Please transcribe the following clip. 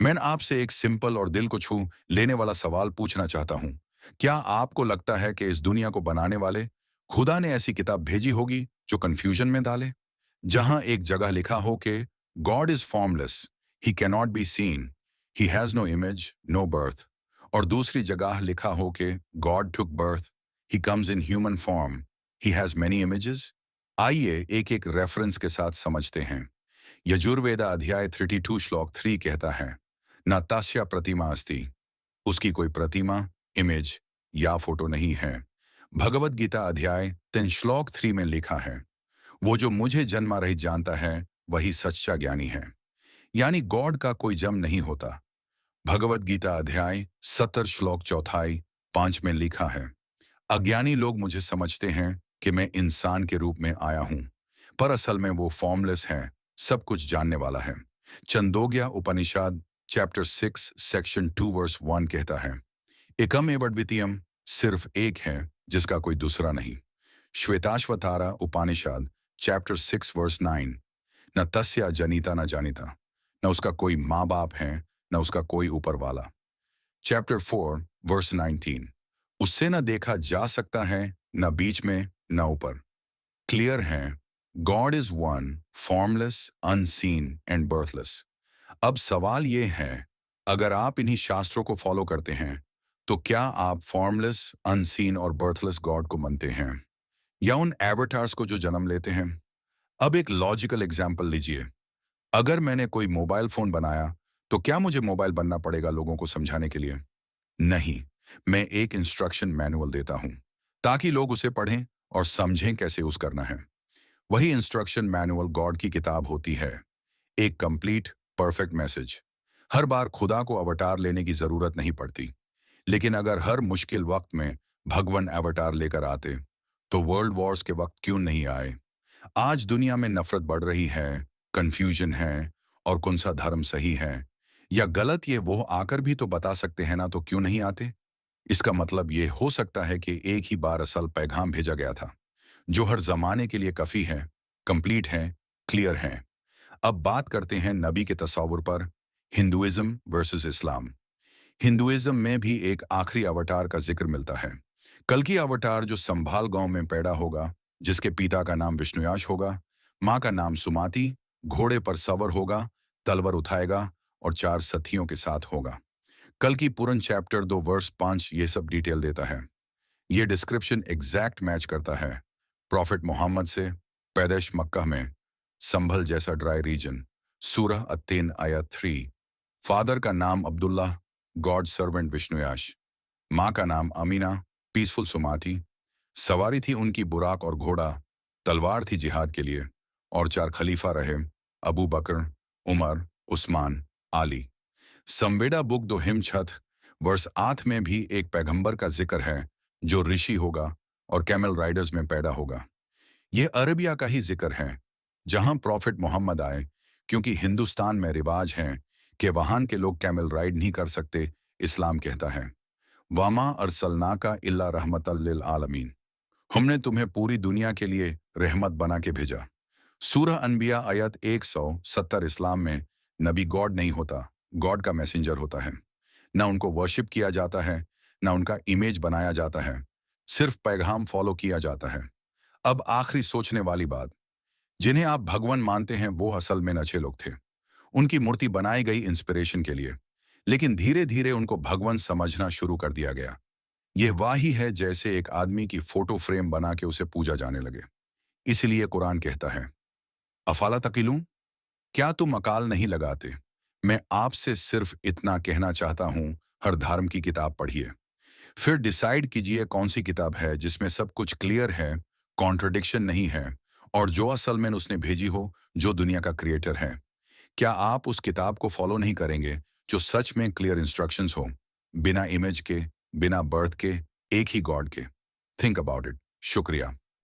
मैं आपसे एक सिंपल और दिल को छू लेने वाला सवाल पूछना चाहता हूं। क्या आपको लगता है कि इस दुनिया को बनाने वाले खुदा ने ऐसी किताब भेजी होगी जो कंफ्यूजन में डाले, जहां एक जगह लिखा हो कि God is formless, he cannot be seen, he has no image, no birth, और दूसरी जगह लिखा हो कि God took birth, he comes in human form, he has many images? आइए एक एक रेफरेंस के साथ समझते हैं। यजुर्वेदा अध्याय 32 श्लोक 3 कहता है, न तस्य प्रतिमा अस्ति, उसकी कोई प्रतिमा, इमेज या फोटो नहीं है। भगवत गीता अध्याय 3 श्लोक 3 में लिखा है, वो जो मुझे जन्मा रहित जानता है वही सच्चा ज्ञानी है। यानी गॉड का कोई जन्म नहीं होता। भगवत गीता अध्याय 70 श्लोक चौथाई 5 में लिखा है, अज्ञानी लोग मुझे समझते हैं कि मैं इंसान के रूप में आया हूं, पर असल में वो फॉर्मलेस है, सब कुछ जानने वाला है। चंदोग्या उपनिषद चैप्टर 6 सेक्शन 2 वर्स 1 कहता है, एकम एव द्वितीयम, सिर्फ एक है जिसका कोई दूसरा नहीं। श्वेताश्वतारा उपनिषद चैप्टर 6 वर्स 9, न तस्या जनिता न जानिता, न उसका कोई माँ बाप है, न उसका कोई ऊपर वाला। चैप्टर 4 वर्स 19, उससे न देखा जा सकता है, न बीच में, न ऊपर। क्लियर है, God is one, formless, unseen and birthless. अब सवाल ये है, अगर आप इन्हीं शास्त्रों को फॉलो करते हैं, तो क्या आप फॉर्मलेस, अनसीन और बर्थलेस गॉड को मानते हैं, या उन एवटार्स को जो जन्म लेते हैं? अब एक लॉजिकल एग्जाम्पल लीजिए। अगर मैंने कोई मोबाइल फोन बनाया, तो क्या मुझे मोबाइल बनना पड़ेगा लोगों को समझाने के लिए? नहीं, मैं एक इंस्ट्रक्शन मैनुअल देता हूं ताकि लोग उसे पढ़ें और समझें कैसे यूज करना है। वही इंस्ट्रक्शन मैनुअल गॉड की किताब होती है, एक कंप्लीट परफेक्ट मैसेज। हर बार खुदा को अवतार लेने की जरूरत नहीं पड़ती, लेकिन अगर हर मुश्किल वक्त में भगवान अवतार लेकर आते, तो वर्ल्ड वॉर्स के वक्त क्यों नहीं आए? आज दुनिया में नफरत बढ़ रही है, कंफ्यूजन है, और कौन सा धर्म सही है या गलत, ये वो आकर भी तो बता सकते हैं ना, तो क्यों नहीं आते? इसका मतलब ये हो सकता है कि एक ही बार असल पैगाम भेजा गया था, जो हर जमाने के लिए काफी है, कंप्लीट है, क्लियर है। अब बात करते हैं नबी के तस्वुर पर, हिंदुइज्म वर्सेस इस्लाम। हिंदुइज्म में भी एक आखिरी अवतार का जिक्र मिलता है, कल की अवतार जो संभाल गांव में पैदा होगा, जिसके पिता का नाम विष्णुयाश होगा, माँ का नाम सुमाति, घोड़े पर सवार होगा, तलवार उठाएगा और 4 सथियों के साथ होगा। कल की पूरन चैप्टर 2 वर्स 5 ये सब डिटेल देता है। ये डिस्क्रिप्शन एग्जैक्ट मैच करता है प्रॉफिट मोहम्मद से। पैदाइश मक्का में, संभल जैसा ड्राई रीजन, सूरह अत्तीन आयत 3। फादर का नाम अब्दुल्ला, गॉड सर्वेंट विष्णुयाश। माँ का नाम अमीना, पीसफुल सुमाती। सवारी थी उनकी बुराक और घोड़ा, तलवार थी जिहाद के लिए, और 4 खलीफा रहे, अबू बकर, उमर, उस्मान, आली। संवेदा बुक दो हिमछत वर्ष 8 में भी एक पैगंबर का जिक्र है जो ऋषि होगा और कैमल राइडर्स में पैदा होगा। यह अरबिया का ही जिक्र है जहां प्रॉफिट मोहम्मद आए, क्योंकि हिंदुस्तान में रिवाज है कि वहां के लोग कैमल राइड नहीं कर सकते। इस्लाम कहता है, वामा अरसलना का इल्ला रहमतल लिल आलमीन, हमने तुम्हें पूरी दुनिया के लिए रहमत बना के भेजा। सूरह अनबिया आयत 170। इस्लाम में नबी गॉड नहीं होता, गॉड का मैसेंजर होता है। ना उनको वर्शिप किया जाता है, ना उनका इमेज बनाया जाता है, सिर्फ पैगाम फॉलो किया जाता है। अब आखिरी सोचने वाली बात, जिन्हें आप भगवान मानते हैं वो असल में अच्छे लोग थे। उनकी मूर्ति बनाई गई इंस्पिरेशन के लिए, लेकिन धीरे धीरे उनको भगवान समझना शुरू कर दिया गया। यह वही है जैसे एक आदमी की फोटो फ्रेम बना के उसे पूजा जाने लगे। इसलिए कुरान कहता है, अफाला तकिलूं, क्या तुम अकाल नहीं लगाते? मैं आपसे सिर्फ इतना कहना चाहता हूं, हर धर्म की किताब पढ़िए, फिर डिसाइड कीजिए कौन सी किताब है जिसमें सब कुछ क्लियर है, कॉन्ट्रडिक्शन नहीं है, और जो असल में उसने भेजी हो, जो दुनिया का क्रिएटर है। क्या आप उस किताब को फॉलो नहीं करेंगे जो सच में क्लियर इंस्ट्रक्शंस हो, बिना इमेज के, बिना बर्थ के, एक ही गॉड के? Think about it. शुक्रिया।